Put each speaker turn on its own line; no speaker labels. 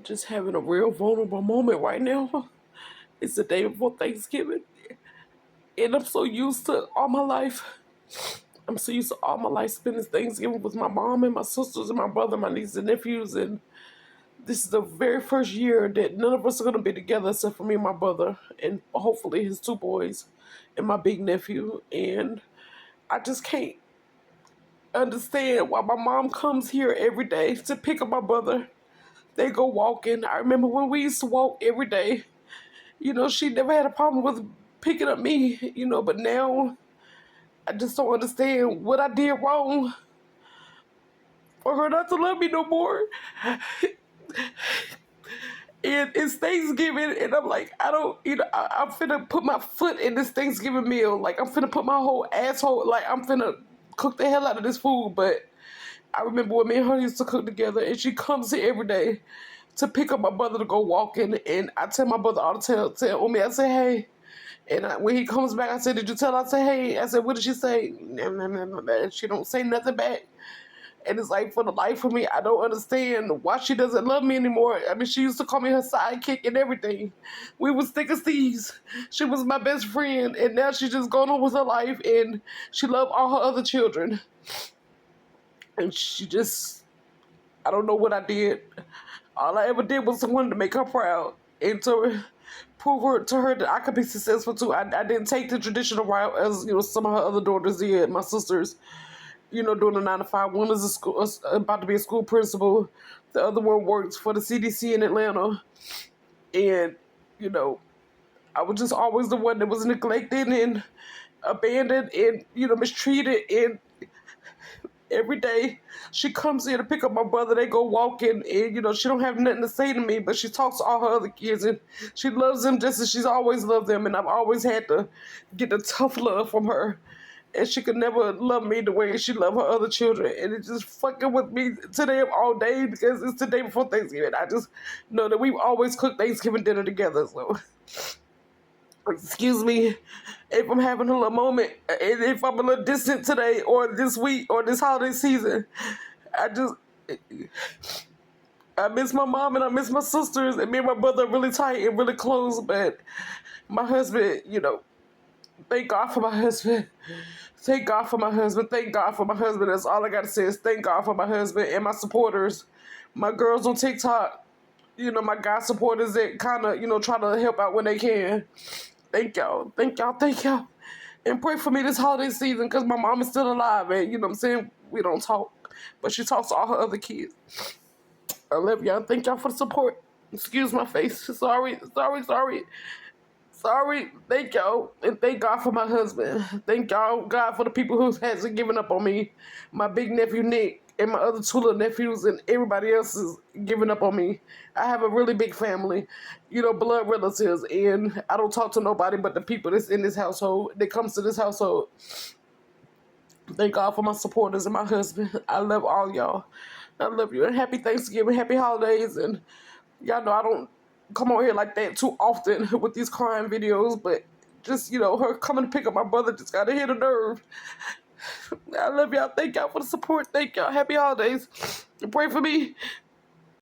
just having a real vulnerable moment right now. It's the day before Thanksgiving, and I'm so used to all my life. I'm so used to all my life spending Thanksgiving with my mom and my sisters and my brother, my nieces and nephews, and this is the very first year that none of us are gonna be together except for me and my brother, and hopefully his two boys, and my big nephew. And I just can't understand why my mom comes here every day to pick up my brother. They go walking. I remember when we used to walk every day. She never had a problem with picking up me, but now I just don't understand what I did wrong for her not to love me no more. And it's Thanksgiving, and I'm like, I don't, I'm finna put my foot in this Thanksgiving meal. Like, I'm finna put my whole asshole, like, I'm finna cook the hell out of this food. But I remember when me and her used to cook together, and she comes here every day to pick up my brother to go walking. And I tell my brother all the time, tell me, I say, hey. And when he comes back, I said, did you tell her? I say, hey. I said, what did she say? No. She don't say nothing back. And it's like, for the life of me, I don't understand why she doesn't love me anymore. I mean, she used to call me her sidekick and everything. We was thick as thieves. She was my best friend, and now she's just going on with her life, and she loved all her other children. And she just, I don't know what I did. All I ever did was wanted to make her proud and to prove to her that I could be successful too. I didn't take the traditional route as some of her other daughters did, my sisters. Doing a 9 to 5. One is about to be a school principal. The other one works for the CDC in Atlanta. And, I was just always the one that was neglected and abandoned and, mistreated. And every day she comes here to pick up my brother. They go walking and, she don't have nothing to say to me, but she talks to all her other kids and she loves them just as she's always loved them. And I've always had to get the tough love from her. And she could never love me the way she loved her other children. And it's just fucking with me today all day because it's the day before Thanksgiving. I just know that we've always cooked Thanksgiving dinner together. So, excuse me if I'm having a little moment. And if I'm a little distant today or this week or this holiday season. I miss my mom and I miss my sisters. And me and my brother are really tight and really close. But my husband, thank God for my husband. Thank God for my husband. Thank God for my husband. That's all I got to say is thank God for my husband and my supporters. My girls on TikTok. My guy supporters that kind of, try to help out when they can. Thank y'all. Thank y'all. Thank y'all. And pray for me this holiday season because my mom is still alive. And, what I'm saying? We don't talk. But she talks to all her other kids. I love y'all. Thank y'all for the support. Excuse my face. Sorry. Thank y'all, and thank God for my husband. Thank y'all, God, for the people who hasn't given up on me. My big nephew Nick and my other two little nephews and everybody else is giving up on me. I have a really big family, blood relatives, and I don't talk to nobody but the people that's in this household, that comes to this household. Thank God for my supporters and my husband. I love all y'all. I love you, and happy Thanksgiving, happy holidays, and y'all know I don't come on here like that too often with these crime videos, but just, her coming to pick up my brother just gotta hit a nerve. I love y'all. Thank y'all for the support. Thank y'all. Happy holidays. And pray for me.